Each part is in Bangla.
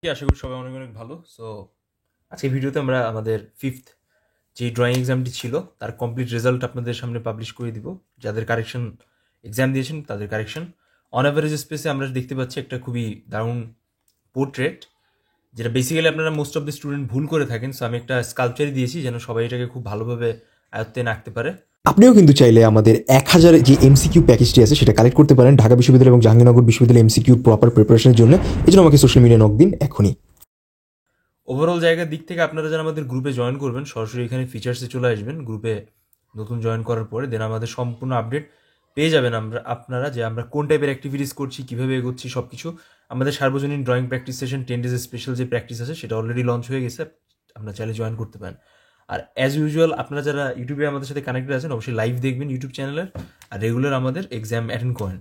আশা করি সবাই অনেক অনেক ভালো। সো আজকের ভিডিওতে আমরা আমাদের ফিফথ যে ড্রয়িং এক্সামটি ছিল তার কমপ্লিট রেজাল্ট আপনাদের সামনে পাবলিশ করে দিব। যাদের কারেকশন এক্সাম দিয়েছেন তাদের কারেকশন অন অ্যাভারেজ স্পেসে আমরা দেখতে পাচ্ছি একটা খুবই দারুণ পোর্ট্রেট, যেটা বেসিক্যালি আপনারা মোস্ট অফ দ্য স্টুডেন্ট ভুল করে থাকেন। সো আমি একটা স্কাল্পচারই দিয়েছি যেন সবাই এটাকে খুব ভালোভাবে আয়ত্তে আঁকতে পারে। আপনিও কিন্তু চাইলে আমাদের 1000 যে এমসিকিউ প্যাকেজটি আছে সেটা কালেক্ট করতে পারেন ঢাকা বিশ্ববিদ্যালয় এবং জাহাঙ্গীরনগর বিশ্ববিদ্যালয় এমসিকিউ প্রপার প্রিপারেশনের জন্য। এই জন্য আমাকে সোশ্যাল মিডিয়া নক দিন এখনই। ওভারঅল জায়গার দিক থেকে আপনারা যারা আমাদের গ্রুপে জয়েন করবেন সরাসরি এখানে ফিচার্সে চলে আসবেন। গ্রুপে নতুন জয়েন করার পরে দেন আমাদের সম্পূর্ণ আপডেট পেয়ে যাবেন আপনারা যে আমরা কোন টাইপের অ্যাক্টিভিটিস করছি, কীভাবে এগোচ্ছি, সব কিছু। আমাদের সার্বজনীন ড্রয়িং প্র্যাকটিস সেশন 10 ডেজের স্পেশাল যে প্র্যাকটিস আছে সেটা অলরেডি লঞ্চ হয়ে গেছে, আপনারা চাইলে জয়েন করতে পারেন। আর অ্যাজ ইউজুয়াল আপনারা যারা ইউটিউবে আমাদের সাথে কানেক্টেড আছেন অবশ্যই লাইভ দেখবেন ইউটিউব চ্যানেলের, আর রেগুলার আমাদের এক্সাম অ্যাটেন্ড করেন।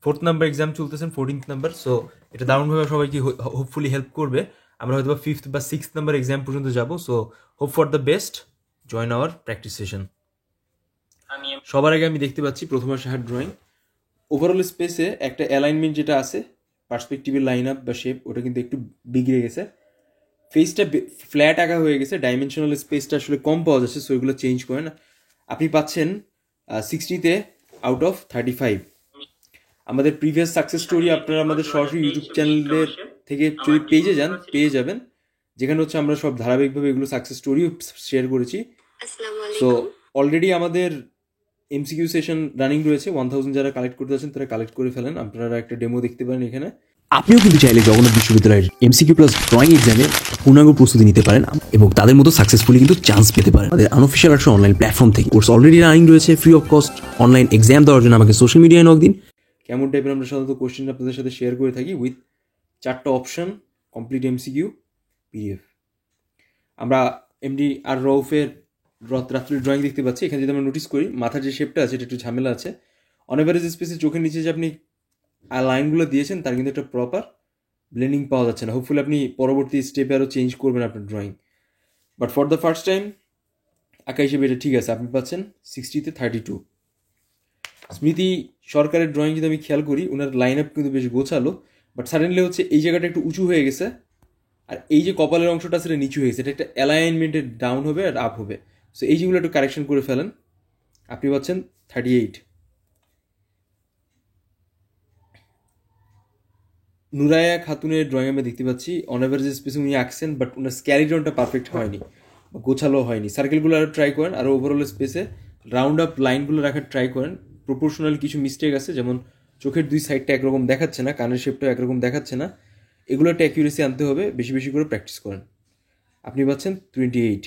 4th নাম্বার এক্সাম চলতেছেন, 14th নাম্বার। সো এটা দারুণভাবে সবাইকে হোপফুলি হেল্প করবে। আমরা হয়তো 5th বা 6th নাম্বার এক্সাম পর্যন্ত যাব। So hope for the best, join our practice session. সবার আগে আমি দেখতে পাচ্ছি প্রথমে শাহার ড্রয়িং ওভারঅল স্পেসে একটা অ্যালাইনমেন্ট যেটা আছে পার্সপেক্টিভের লাইন আপ বা শেপ, ওটা কিন্তু একটু বিগড়ে গেছে। ফেসটা ফ্ল্যাট আঁকা হয়ে গেছে, ডাইমেনশনাল স্পেসটা আসলে কম পাওয়া যাচ্ছে। সো এগুলো চেঞ্জ করেন। আপনি পাচ্ছেন 60তে আউট অফ 35। আমাদের প্রিভিয়াস সাকসেস স্টোরি আপনারা আমাদের সরাসরি ইউটিউব চ্যানেলের থেকে যদি পেজে যান পেয়ে যাবেন, যেখানে হচ্ছে আমরা সব ধারাবাহিকভাবে এগুলো সাকসেস স্টোরিও শেয়ার করেছি। সো অলরেডি আমাদের এমসিকিউ সেশন রানিং রয়েছে। 1000 যারা কালেক্ট করতে আছেন তারা কালেক্ট করে ফেলেন। আপনারা একটা ডেমো দেখতে পারেন এখানে। আপনিও কিন্তু চাইলে জগন্নাথ বিশ্ববিদ্যালয়ের এমসিকিউ প্লাস ড্রয়িং এক্সামে পূর্ণাঙ্গ প্রস্তুতি নিতে পারেন এবং তাদের মতো সাকসেসফুলি কিন্তু চান্স পেতে পারেন আমাদের আনঅফিশিয়াল একটা অনলাইন প্ল্যাটফর্ম থেকে। কোর্স অলরেডি রানিং রয়েছে free of cost. Online exam দেওয়ার জন্য আমাকে সোশ্যাল মিডিয়ায় নক দিন। কেমন টাইপের আমরা সাধারণত কোশ্চেন আপনাদের সাথে শেয়ার করে থাকি উইথ 4টা অপশন, কমপ্লিট এমসিকিউ, পিডিএফ। আমরা এমডি আর রৌফের রাত্রির ড্রয়িং দেখতে পাচ্ছি। এখানে যদি আমরা নোটিস করি মাথার যে শেপটা আছে এটা একটু ঝামেলা আছে। অন এভারেজ স্পেসে চোখের নিচে যে আপনি লাইনগুলো দিয়েছেন তার কিন্তু একটা প্রপার ব্লেন্ডিং পাওয়া যাচ্ছে না। হোপফুলি আপনি পরবর্তী স্টেপে আরও চেঞ্জ করবেন আপনার drawing. But for the first time আঁকা হিসেবে এটা ঠিক আছে। আপনি পাচ্ছেন 60তে 32। স্মৃতি সরকারের ড্রয়িং যদি আমি খেয়াল করি ওনার লাইন আপ কিন্তু বেশ গোছালো, বাট সাডেনলি হচ্ছে এই জায়গাটা একটু উঁচু হয়ে গেছে, আর এই যে কপালের অংশটা সেটা নিচু হয়ে গেছে। এটা একটা অ্যালাইনমেন্টের ডাউন হবে আর আপ হবে। সো এই যেগুলো একটু কারেকশন করে ফেলেন। আপনি পাচ্ছেন 38। নুরায়া খাতুনের ড্রয়িং আমি দেখতে পাচ্ছি অন অ্যাভারেজ স্পেসে উনি আঁকছেন, বাট ওনার স্ক্যালিটনটা পারফেক্ট হয়নি, গোছালো হয়নি। সার্কেলগুলো আরও ট্রাই করেন, আরও ওভারঅল স্পেসে রাউন্ড আপ লাইনগুলো রাখার ট্রাই করেন। প্রপোর্শনাল কিছু মিস্টেক আছে, যেমন চোখের দুই সাইডটা একরকম দেখাচ্ছে না, কানের শেপটাও একরকম দেখাচ্ছে না। এগুলো একটা অ্যাকিউরেসি আনতে হবে, বেশি বেশি করে প্র্যাকটিস করেন। আপনি পাচ্ছেন 28।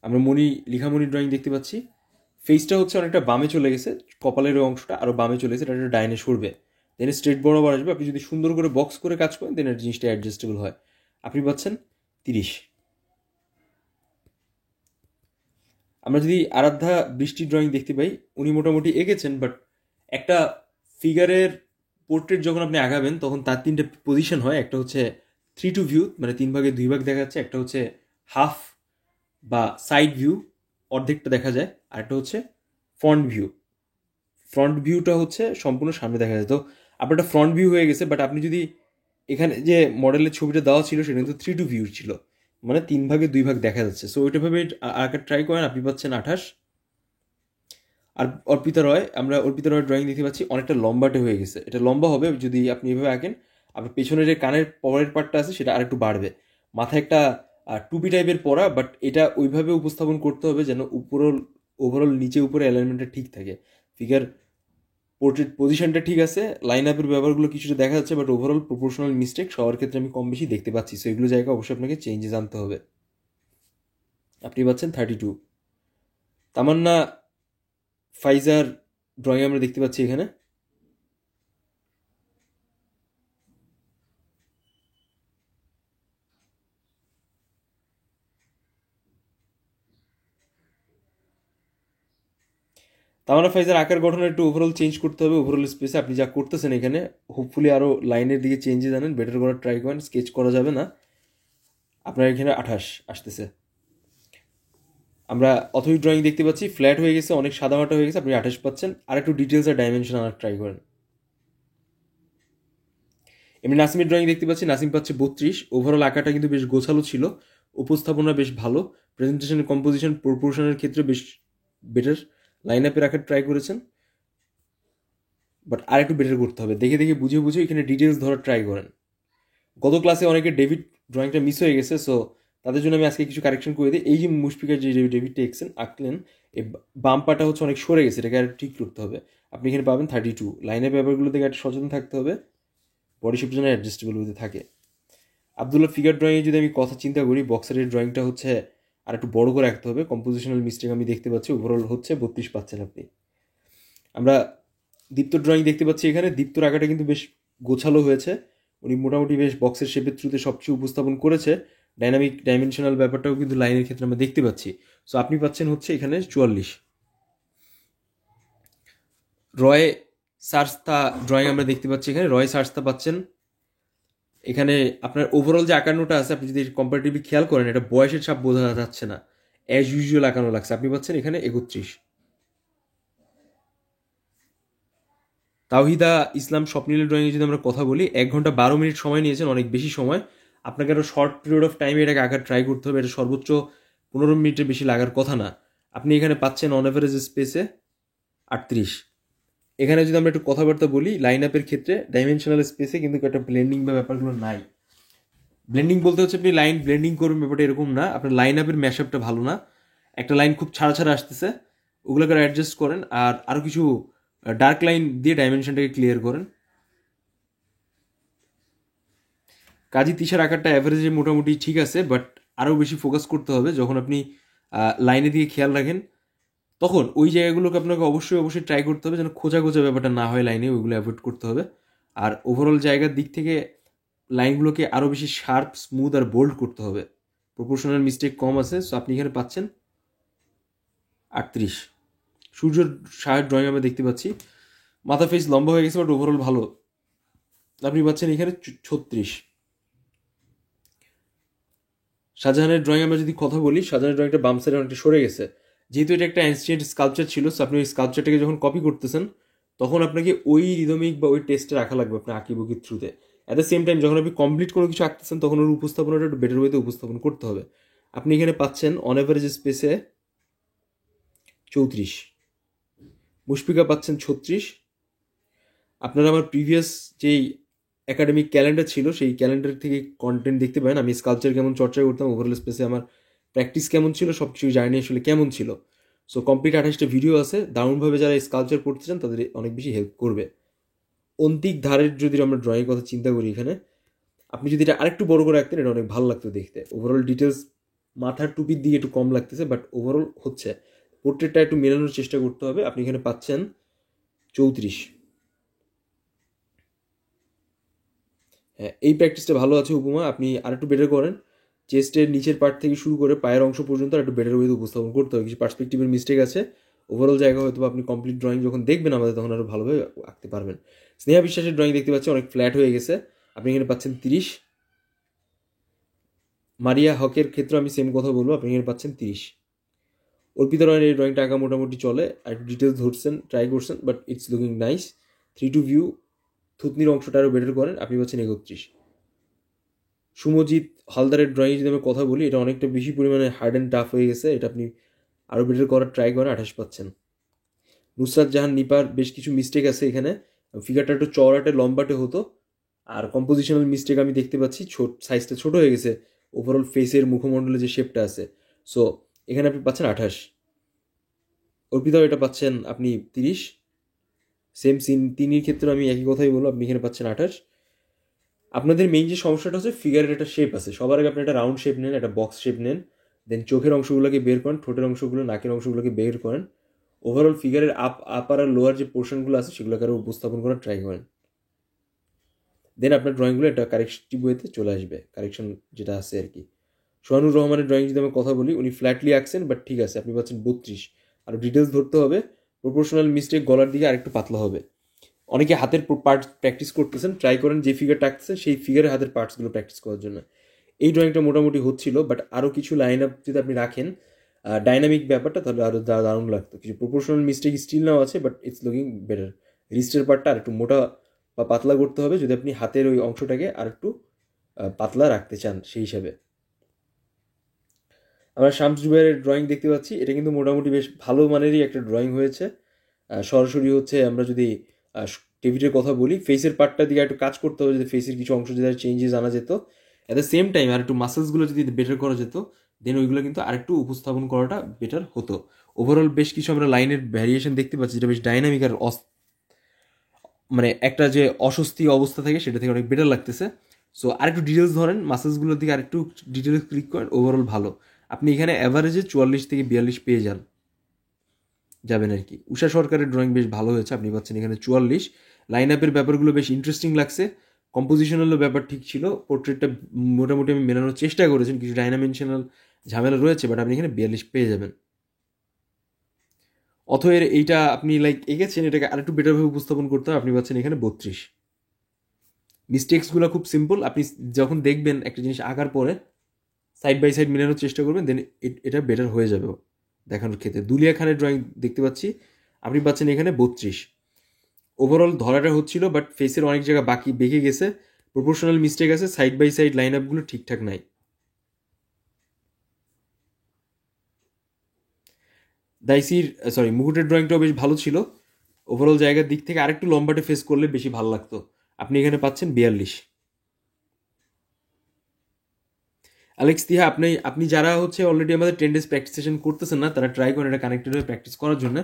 আমরা লিখামণি ড্রয়িং দেখতে পাচ্ছি। ফেসটা হচ্ছে অনেকটা বামে চলে গেছে, কপালের অংশটা আরও বামে চলে গেছে, এটা একটা ডাইনে সরবে, দেন স্ট্রেট বরাবর আসবে। আপনি যদি সুন্দর করে বক্স করে কাজ করেন দেন জিনিসটা অ্যাডজাস্টেবল হয়। আপনি পাচ্ছেন 30। আমরা যদি আরাধ্যা বৃষ্টির ড্রয়িং দেখতে পাই, উনি মোটামুটি এঁকেছেন, বাট একটা ফিগারের পোর্ট্রেট যখন আপনি আঁকাবেন তখন তার 3টে পজিশন হয়। একটা হচ্ছে 3 to view, মানে 3 ভাগে 2 ভাগ দেখা যাচ্ছে। একটা হচ্ছে হাফ বা সাইড ভিউ, অর্ধেকটা দেখা যায়। আর একটা হচ্ছে ফ্রন্ট ভিউ। ফ্রন্ট ভিউটা হচ্ছে সম্পূর্ণ সামনে দেখা যায়। তো আপনারটা ফ্রন্ট ভিউ হয়ে গেছে, বাট আপনি যদি এখানে যে মডেলের ছবিটা দেওয়া ছিল সেটা কিন্তু 3 to view ছিল, মানে 3 ভাগে 2 ভাগ দেখা যাচ্ছে। সো ওইটা ভাবে আঁকা ট্রাই করেন। আপনি পাচ্ছেন 28। আর অর্পিতা রয় ড্রয়িং দেখতে পাচ্ছি অনেকটা লম্বাটে হয়ে গেছে। এটা লম্বা হবে যদি আপনি এভাবে আঁকেন। আপনার পেছনে যে কানের পরের পার্টটা আছে সেটা আরেকটু বাড়বে। মাথায় একটা টুপি টাইপের পরা, বাট এটা ওইভাবে উপস্থাপন করতে হবে যেন ওভারঅল নিচে উপরে অ্যালাইনমেন্টটা ঠিক থাকে। ফিগার পোর্ট্রেট পজিশনটা ঠিক আছে, লাইন আপের ব্যাপারগুলো কিছুটা দেখা যাচ্ছে, বাট ওভারঅল প্রপোর্শনাল মিস্টেক সবার ক্ষেত্রে আমি কম বেশি দেখতে পাচ্ছি। সো এগুলো জায়গা অবশ্যই আপনাকে চেঞ্জেস আনতে হবে। আপনি পাচ্ছেন 32। তামান্না ফাইজার ড্রয়িং আমরা দেখতে পাচ্ছি এখানে। তামান্না ফাইজার আকার গঠন একটু ওভারঅল চেঞ্জ করতে হবে। ওভারঅল স্পেসে আপনি যা করতেছেন এখানে হোপফুলি আরও লাইনের দিকে চেঞ্জেস আনেন, বেটার করার ট্রাই করেন। স্কেচ করা যাবে না। আপনার এখানে 28 আসতেছে। আমরা অথই ড্রয়িং দেখতে পাচ্ছি ফ্ল্যাট হয়ে গেছে, অনেক সাদামাটা হয়ে গেছে। আপনি 28 পাচ্ছেন। আর একটু ডিটেলস আর ডাইমেনশন আনার ট্রাই করেন। এমনি নাসিমের ড্রয়িং দেখতে পাচ্ছি, নাসিম পাচ্ছে 32। ওভারঅল আঁকাটা কিন্তু বেশ গোছালো ছিল, উপস্থাপনা বেশ ভালো, প্রেজেন্টেশন কম্পোজিশন প্রপোর্শনের ক্ষেত্রে বেশ বেটার, লাইন আপে রাখার ট্রাই করেছেন, বাট আর একটু বেটার করতে হবে, দেখে দেখে বুঝে বুঝে এখানে ডিটেলস ধরার ট্রাই করেন। গত ক্লাসে অনেকে ডেভিড ড্রয়িংটা মিস হয়ে গেছে, সো তাদের জন্য আমি আজকে কিছু কারেকশন করে দিই। এই যে মুশফিকার যে ডেভিডটা আঁকলেন, এই বাম পাটা হচ্ছে অনেক সরে গেছে, এটাকে আর ঠিক করতে হবে। আপনি এখানে পাবেন 32। লাইনের ব্যাপারগুলো থেকে একটা সচেতন থাকতে হবে, বডি শেপ যেন অ্যাডজাস্টেবল হতে থাকে। আবদুল্লাহ ফিগার ড্রয়িংয়ে যদি আমি কথা চিন্তা করি, বক্সারের ড্রয়িংটা হচ্ছে আর একটু বড় করে রাখতে হবে, কম্পোজিশনাল মিস্টেক আমি দেখতে পাচ্ছি, ওভারঅল হচ্ছে 32 পাচ্ছেন আপনি। আমরা দীপ্ত ড্রয়িং দেখতে পাচ্ছি, এখানে দীপ্তর আঁকাটা কিন্তু বেশ গোছালো হয়েছে, উনি মোটামুটি বেশ বক্সের শেপের থ্রুতে সব কিছু উপস্থাপন করেছে, ডাইনামিক ডাইমেনশনাল ব্যাপারটাও কিন্তু লাইনের ক্ষেত্রে আমরা দেখতে পাচ্ছি। সো আপনি পাচ্ছেন হচ্ছে এখানে 44। রয় সার্স্তা ড্রয়িং আমরা দেখতে পাচ্ছি, এখানে রয় সার্স্তা পাচ্ছেন এখানে। আপনার ওভারঅল যে আঁকানোটা আছে, আপনি যদি কম্পারেটিভলি খেয়াল করেন, এটা বয়সের ছাপ বোঝা যাচ্ছে না, অ্যাজ ইউজুয়াল আঁকানো লাগছে। আপনি পাচ্ছেন এখানে 31। তাওহিদা ইসলাম স্বপ্নিলের ড্রয়িংয়ে যদি আমরা কথা বলি, 1 ঘন্টা 12 মিনিট সময় নিয়েছেন, অনেক বেশি সময়। আপনাকে আরও শর্ট পিরিয়ড অফ টাইমে এটাকে আঁকার ট্রাই করতে হবে, এটা সর্বোচ্চ 15 মিনিটের বেশি লাগার কথা না। আপনি এখানে পাচ্ছেন অন অ্যাভারেজ স্পেসে 38। এখানে যদি আমরা একটু কথাবার্তা বলি, লাইন আপের ক্ষেত্রে ডাইমেনশনাল স্পেসে কিন্তু একটা ব্লেন্ডিং বা ব্যাপারগুলো নাই। ব্লেন্ডিং বলতে হচ্ছে আপনি লাইন ব্লেন্ডিং করবেন, ব্যাপারটা এরকম না, আপনার লাইন আপের ম্যাশআপটা ভালো না, একটা লাইন খুব ছাড়া ছাড়া আসতেছে, ওগুলোকে অ্যাডজাস্ট করেন, আর আরও কিছু ডার্ক লাইন দিয়ে ডাইমেনশনটাকে ক্লিয়ার করেন। কাজী তিশার আকারটা অ্যাভারেজে মোটামুটি ঠিক আছে, বাট আরও বেশি ফোকাস করতে হবে। যখন আপনি লাইনের দিকে খেয়াল রাখেন, তখন ওই জায়গাগুলোকে আপনাকে অবশ্যই অবশ্যই ট্রাই করতে হবে, যেন খোঁজা খোঁজা ব্যাপারটা না হয় লাইনে, ওইগুলো অ্যাভয়েড করতে হবে। আর ওভারঅল জায়গার দিক থেকে লাইনগুলোকে আরও বেশি শার্প, স্মুথ আর বোল্ড করতে হবে। প্রপোর্শনাল মিস্টেক কম আছে, সো আপনি এখানে পাচ্ছেন 38। সূর্যর শার্ট ড্রয়িং আমরা দেখতে পাচ্ছি, মাথা ফেস লম্বা হয়ে গেছে, বাট ওভারঅল ভালো, আপনি পাচ্ছেন এখানে 36। শাহজাহানের ড্রয়িং আমরা যদি কথা বলি, শাহজাহানের ড্রয়িংটা বাম সাইডে অনেকটা সরে গেছে, যেহেতু এটা একটা অ্যানসিয়েন্ট স্কাল্পচার ছিল, সো আপনি ওই স্কাল্পচারটাকে যখন কপি করতেছেন, তখন আপনাকে ওই রিদমিক বা ওই টেস্টে রাখা লাগবে আপনার আঁকিবুকির থ্রুতে। অ্যাট দ্য সেম টাইম যখন আপনি কমপ্লিট কোনো কিছু আঁকতেছেন, তখন ওর উপস্থাপনাটা একটু বেটার ওয়েতে উপস্থাপন করতে হবে। আপনি এখানে পাচ্ছেন অন অ্যাভারেজ স্পেসে 34। মুশফিকা পাচ্ছেন 36। আপনারা আমার প্রিভিয়াস যেই একাডেমিক ক্যালেন্ডার ছিল, সেই ক্যালেন্ডার থেকে কন্টেন্ট দেখতে পারেন, আমি স্কাল্পচার কেমন চর্চা করতাম, ওভারঅল স্পেসে আমার প্র্যাকটিস কেমন ছিল, সব কিছু জানি আসলে কেমন ছিল। সো কমপ্লিট 28টা ভিডিও আছে, দারুণভাবে যারা স্কাল্পচার পড়তে চান তাদের অনেক বেশি হেল্প করবে। অন্তিক ধারের যদি আমরা ড্রয়িং কথা চিন্তা করি, এখানে আপনি যদি এটা আরেকটু বড় করে রাখতেন, এটা অনেক ভালো লাগতো দেখতে। ওভারঅল ডিটেলস মাথার টুপির দিকে একটু কম লাগতেছে, বাট ওভারঅল হচ্ছে, পোর্ট্রেটটা একটু মেলানোর চেষ্টা করতে হবে। আপনি এখানে পাচ্ছেন 34। হ্যাঁ, এই প্র্যাকটিসটা ভালো আছে উপমা, আপনি আর একটু বেটার করেন। চেস্টের নিচের পার্ট থেকে শুরু করে পায়ের অংশ পর্যন্ত আর একটু বেটার ওয়েতে উপস্থাপন করতে হবে, কিছু পার্সপেক্টিভের মিস্টেক আছে। ওভারঅল জায়গা হয়তো আপনি কমপ্লিট ড্রয়িং যখন দেখবেন আমাদের, তখন আরও ভালোভাবে আঁকতে পারবেন। স্নেহা বিশ্বাসের ড্রয়িং দেখতে পাচ্ছি অনেক ফ্ল্যাট হয়ে গেছে, আপনি এখানে পাচ্ছেন 30। মারিয়া হকের ক্ষেত্রে আমি সেম কথা বলবো, আপনি এখানে পাচ্ছেন 30। অর্পিতা রয়ের এই ড্রয়িংটা আঁকা মোটামুটি চলে, আর একটু ডিটেলস ধরছেন, ট্রাই করছেন, but it's looking nice. 3 to view, থুতনির অংশটা আরও বেটার করেন, আপনি পাচ্ছেন 31। সুমজিৎ হালদারের ড্রয়িং যদি আমি কথা বলি, এটা অনেকটা বেশি পরিমাণে হার্ড অ্যান্ড টাফ হয়ে গেছে, এটা আপনি আরও বেটার করার ট্রাই করেন, 28 পাচ্ছেন। নুসরাত জাহান নিপার বেশ কিছু মিস্টেক আছে এখানে, ফিগারটা একটু চওড়াটে লম্বাটে হতো, আর কম্পোজিশনাল মিস্টেক আমি দেখতে পাচ্ছি, সাইজটা ছোট হয়ে গেছে, ওভারঅল ফেসের মুখমণ্ডলে যে শেপটা আছে, সো এখানে আপনি পাচ্ছেন 28। অর্পিতাও এটা পাচ্ছেন আপনি 30। সেম সিন তিনির ক্ষেত্রে আমি একই কথাই বলবো, আপনি এখানে পাচ্ছেন 28। আপনাদের মেইন যে সমস্যাটা হচ্ছে, ফিগারের একটা শেপ আছে, সবার আগে আপনি একটা রাউন্ড শেপ নেন, একটা বক্স শেপ নেন, দেন চোখের অংশগুলোকে বের করেন, ঠোঁটের অংশগুলো, নাকের অংশগুলোকে বের করেন, ওভারঅল ফিগারের আপার আর লোয়ার যে পোর্শনগুলো আছে সেগুলোকে আরও উপস্থাপন করার ট্রাই করেন। দেন আপনার ড্রয়িংগুলো একটা কারেক্টিভ ওয়েতে চলে আসবে, কারেকশন যেটা আছে আর কি। সোহানুর রহমানের ড্রয়িং যদি আমি কথা বলি, উনি ফ্ল্যাটলি আঁকছেন, বাট ঠিক আছে, আপনি পাচ্ছেন 32। আরও ডিটেলস ধরতে হবে, প্রপোর্শনাল মিস্টেক গলার দিকে আরেকটু পাতলা হবে। অনেকে হাতের পার্টস প্র্যাকটিস করতেছেন, ট্রাই করেন যে ফিগারটা আঁকতেছেন সেই ফিগারের হাতের পার্টসগুলো প্র্যাকটিস করার জন্য। এই ড্রয়িংটা মোটামুটি হচ্ছিল, বাট আরও কিছু লাইন আপ যদি আপনি রাখেন, ডাইনামিক ব্যাপারটা, তাহলে আরও দারুণ লাগতো। কিছু প্রপোর্শনাল মিস্টেক স্টিল নাও আছে, বাট ইটস লুকিং বেটার। রিস্টের পার্টটা আর একটু মোটা বা পাতলা করতে হবে যদি আপনি হাতের ওই অংশটাকে আর একটু পাতলা রাখতে চান সেই হিসাবে। আমরা শামস জুবাইরের ড্রয়িং দেখতে পাচ্ছি, এটা কিন্তু মোটামুটি বেশ ভালো মানেরই একটা ড্রয়িং হয়েছে। সরাসরি হচ্ছে আমরা যদি টিভিটার কথা বলি, ফেসের পার্টটার দিকে একটু কাজ করতে হবে, যদি ফেসের কিছু অংশ যদি চেঞ্জেস আনা যেত, অ্যাট দ্য সেম টাইম আর একটু মাসেলসগুলো যদি বেটার করা যেত, দেন ওইগুলো কিন্তু আরেকটু উপস্থাপন করাটা বেটার হতো। ওভারঅল বেশ কিছু আমরা লাইনের ভ্যারিয়েশন দেখতে পাচ্ছি যেটা বেশ ডাইনামিক আর মানে একটা যে অস্বস্তি অবস্থা থাকে সেটা থেকে অনেক বেটার লাগতেছে। সো আরেকটু ডিটেলস ধরেন, মাসেলসগুলোর দিকে আরেকটু ডিটেলস ক্লিক করেন, ওভারঅল ভালো। আপনি এখানে অ্যাভারেজে 44 থেকে 42 পেয়ে যাবেন আর কি। উষা সরকারের ড্রয়িং বেশ ভালো হয়েছে, আপনি পাচ্ছেন এখানে 44। লাইন আপের ব্যাপারগুলো বেশ ইন্টারেস্টিং লাগছে, কম্পোজিশনালও ব্যাপার ঠিক ছিল, পোর্ট্রেটটা মোটামুটি আমি মেলানোর চেষ্টা করেছেন, কিছু ডাইনামেনশনাল ঝামেলা রয়েছে, বাট আপনি এখানে 42 পেয়ে যাবেন। অথয়ের এইটা আপনি লাইক এঁকেছেন, এটাকে আরেকটু বেটারভাবে উপস্থাপন করতে হবে, আপনি পাচ্ছেন এখানে 32। মিস্টেক্সগুলো খুব সিম্পল, আপনি যখন দেখবেন একটা জিনিস আঁকার পরে সাইড বাই সাইড মেলানোর চেষ্টা করবেন, দেন এটা বেটার হয়ে যাবে দেখানোর ক্ষেত্রে। দুলিয়া খানের ড্রয়িং দেখতে পাচ্ছি, আপনি পাচ্ছেন এখানে 32। ওভারঅল ধরাটা হচ্ছিল, বাট ফেসের অনেক জায়গা বাকি বেঁকে গেছে, প্রপোর্শনাল মিস্টেক আছে, সাইড বাই সাইড লাইন আপগুলো ঠিকঠাক নাই। দাইসির মুকুটের ড্রয়িংটাও বেশ ভালো ছিল, ওভারঅল জায়গার দিক থেকে আরেকটু লম্বাটে ফেস করলে বেশি ভালো লাগতো। আপনি এখানে পাচ্ছেন 42। অ্যালেক্স তিহা, আপনি যারা হচ্ছে অলরেডি আমাদের 10 ডেজ প্র্যাকটিস সেশন করতেছেন না, তারা ট্রাই করেন এটা কানেক্টেড হয়ে প্র্যাকটিস করার জন্য,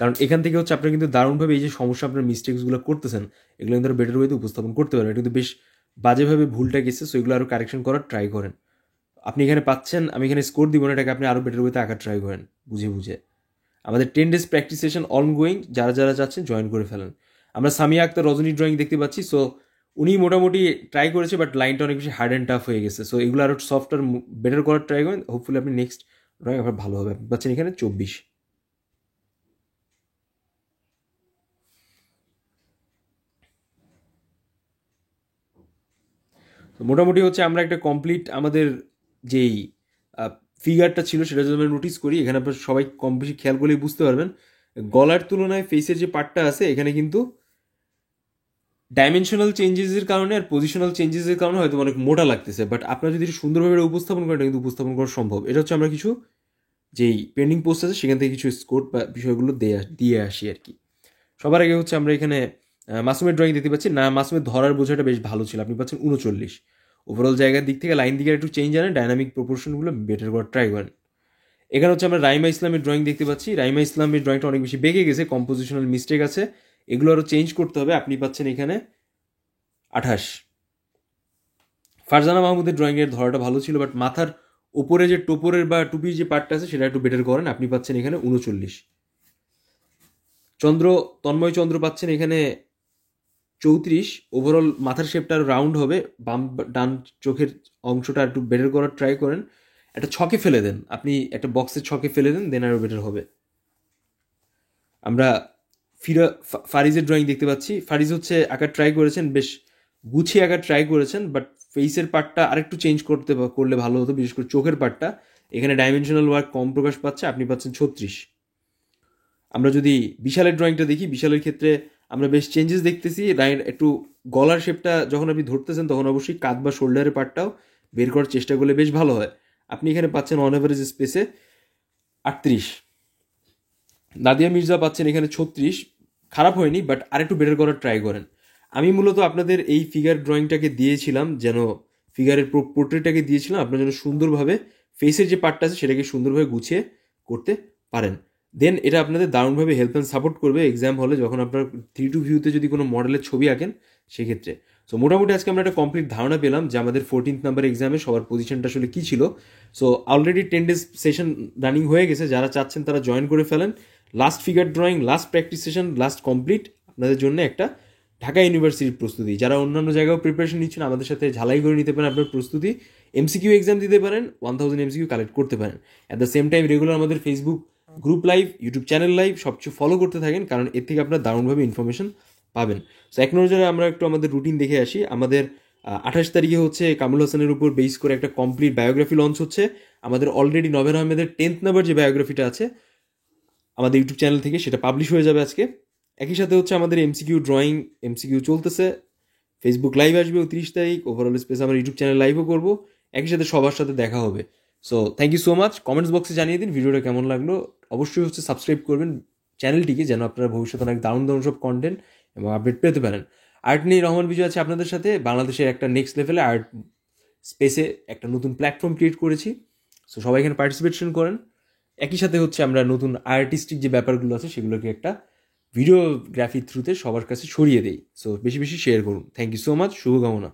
কারণ এখান থেকে হচ্ছে আপনারা কিন্তু দারুণভাবে এই যে সমস্যা আপনার মিস্টেক্সগুলো করতেছেন এগুলো কিন্তু বেটার ওয়েতে উপস্থাপন করতে পারবেন। এটা কিন্তু বেশ বাজেভাবে ভুলটা গেছে, সো এগুলো আরও কারেকশন করার ট্রাই করেন। আপনি এখানে পাচ্ছেন, আমি এখানে স্কোর দিব না, এটাকে আপনি আরও বেটার ওয়েতে আঁকার ট্রাই করেন বুঝে বুঝে। আমাদের 10 ডেজ প্র্যাকটিস সেশন অনগোয়িং, যারা যারা চাচ্ছেন জয়েন করে ফেলেন। আমরা সামিয়া আক্তার রজনী ড্রয়িং দেখতে পাচ্ছি, সো উনি মোটামুটি ট্রাই করেছে, বাট লাইনটা অনেক বেশি হার্ড অ্যান্ড টাফ হয়ে গেছে, সো এগুলো আরও সফট আর বেটার করার ট্রাই করেন, হোপফুলি আপনি নেক্সট ড্রয়িং আবার ভালো হবে। আপনি পাচ্ছেন এখানে 24। তো মোটামুটি হচ্ছে আমরা একটা কমপ্লিট আমাদের যেই ফিগারটা ছিল সেটা যদি আমরা নোটিস করি, এখানে আপনার সবাই কম বেশি খেয়াল করলেই বুঝতে পারবেন, গলার তুলনায় ফেসের যে পার্টটা আছে এখানে কিন্তু ডাইমেনশনাল চেঞ্জেসের কারণে আর পজিশনাল চেঞ্জেসের কারণে হয়তো অনেক মোটা লাগতেছে, বাট আপনারা যদি সুন্দরভাবে এটা উপস্থাপন করেন, এটা কিন্তু উপস্থাপন করা সম্ভব। এটা হচ্ছে আমরা কিছু যেই পেন্ডিং পোস্ট আছে সেখান থেকে কিছু স্কোর বা বিষয়গুলো দিয়ে আসি আর কি। সবার আগে হচ্ছে আমরা এখানে মাসুমের ড্রয়িং দেখতে পাচ্ছি, না মাসুমের ধরার বোঝাটা বেশ ভালো ছিল, আপনি পাচ্ছেন 39। ওভারঅল জায়গার দিক থেকে লাইন দিকে একটু চেঞ্জ আনেন, ডাইনামিক প্রপোর্শনগুলো বেটার করার ট্রাই করেন। এখানে হচ্ছে আমরা রাইমা ইসলামের ড্রয়িং দেখতে পাচ্ছি, রাইমা ইসলামের ড্রয়িংটা অনেক বেশি বেঁকে গেছে, কম্পোজিশনাল মিস্টেক আছে, এগুলো আরও চেঞ্জ করতে হবে, আপনি পাচ্ছেন এখানে 28। ফারজানা মাহমুদের ড্রয়িংয়ের ধরাটা ভালো ছিল, বাট মাথার ওপরে যে টোপরের বা টুপির যে পার্টটা আছে সেটা একটু বেটার করেন, আপনি পাচ্ছেন এখানে 39। তন্ময় চন্দ্র পাচ্ছেন এখানে 34। ওভারঅল মাথার শেপটা আরও রাউন্ড হবে, ডান চোখের অংশটা একটু বেটার করার ট্রাই করেন, একটা ছকে ফেলে দেন, আপনি একটা বক্সের ছকে ফেলে দেন, দেন আরও বেটার হবে। আমরা ফারিজের ড্রয়িং দেখতে পাচ্ছি, ফারিজ হচ্ছে আঁকার ট্রাই করেছেন, বেশ গুছিয়ে আঁকার ট্রাই করেছেন, বাট ফেসের পার্টটা আরেকটু চেঞ্জ করলে ভালো হতো, বিশেষ করে চোখের পার্টটা, এখানে ডাইমেনশনাল ওয়ার্ক কম প্রকাশ পাচ্ছে, আপনি পাচ্ছেন 36। আমরা যদি বিশালের ড্রয়িংটা দেখি, বিশালের ক্ষেত্রে আমরা বেশ চেঞ্জেস দেখতেছি, একটু গলার শেপটা যখন আপনি ধরতেছেন তখন অবশ্যই কাঁধ বা শোল্ডারের পার্টটাও বের করার চেষ্টা করলে বেশ ভালো হয়। আপনি এখানে পাচ্ছেন অন অ্যাভারেজ স্পেসে 38। নাদিয়া মির্জা পাচ্ছেন এখানে 36। খারাপ হয়নি, বাট আরেকটু বেটার করার ট্রাই করেন। আমি মূলত আপনাদের এই ফিগার ড্রয়িংটাকে দিয়েছিলাম যেন ফিগারের পোর্ট্রেটটাকে দিয়েছিলাম আপনার জন্য সুন্দরভাবে ফেসের যে পার্টটা আছে সেটাকে সুন্দরভাবে গুছিয়ে করতে পারেন, দেন এটা আপনাদের দারুণভাবে হেল্প অ্যান্ড সাপোর্ট করবে এক্সাম হলে যখন আপনার 3D ভিউতে যদি কোনো মডেলের ছবি আঁকেন সেক্ষেত্রে। সো মোটামুটি আজকে আমরা একটা কমপ্লিট ধারণা পেলাম যে আমাদের 14th নাম্বার এক্সামে সবার পজিশনটা আসলে কী ছিল। So already 10 days session running হয়ে গেছে, যারা চাচ্ছেন তারা জয়েন করে ফেলেন। Last figure drawing, last practice session, last complete আপনাদের জন্য একটা ঢাকা ইউনিভার্সিটির প্রস্তুতি। যারা অন্যান্য জায়গাও প্রিপারেশন নিচ্ছেন আমাদের সাথে ঝালাই করে নিতে পারেন আপনার প্রস্তুতি, MCQ এক্সাম দিতে পারেন, 1000 MCQ কালেক্ট করতে পারেন। At the same time regular আমাদের Facebook group live, YouTube channel live সবকিছু ফলো করতে থাকেন, কারণ এর থেকে আপনারা দারুণভাবে ইনফরমেশন পাবেন। সো এক নজরে আমরা একটু আমাদের রুটিন দেখে আসি। আমাদের 28 তারিখে হচ্ছে কামরুল হাসানের উপর বেস করে একটা কমপ্লিট বায়োগ্রাফি লঞ্চ হচ্ছে। আমাদের অলরেডি নভের আহমেদের 10th নাম্বার যে বায়োগ্রাফিটা আছে আমাদের ইউটিউব চ্যানেল থেকে সেটা পাবলিশ হয়ে যাবে আজকে। একই সাথে হচ্ছে আমাদের এমসিকিউ ড্রয়িং এমসিকিউ চলতেছে, ফেসবুক লাইভ আসবে 30 তারিখ, ওভারঅল স্পেস আমার ইউটিউব চ্যানেল লাইভও করবো, একই সাথে সবার সাথে দেখা হবে। So thank you so much. Comments বক্সে জানিয়ে দিন ভিডিওটা কেমন লাগলো। অবশ্যই হচ্ছে সাবস্ক্রাইব করবেন চ্যানেলটিকে, যেন আপনারা ভবিষ্যতে অনেক দারুণ দারুণ সব কন্টেন্ট এবং আপডেট পেতে পারেন। আর্ট নিয়ে রহমান বিজয় আছে আপনাদের সাথে। বাংলাদেশের একটা নেক্সট লেভেলে আর্ট স্পেসে একটা নতুন প্ল্যাটফর্ম ক্রিয়েট করেছি। সো সবাই এখানে পার্টিসিপেশন করেন। একই সাথে হচ্ছে আমরা নতুন আর্টিস্টিক যে ব্যাপারগুলো আছে সেগুলোকে একটা ভিডিওগ্রাফির থ্রুতে সবার কাছে ছড়িয়ে দেই। সো বেশি বেশি শেয়ার করুন। থ্যাংক ইউ সো মাচ, শুভকামনা।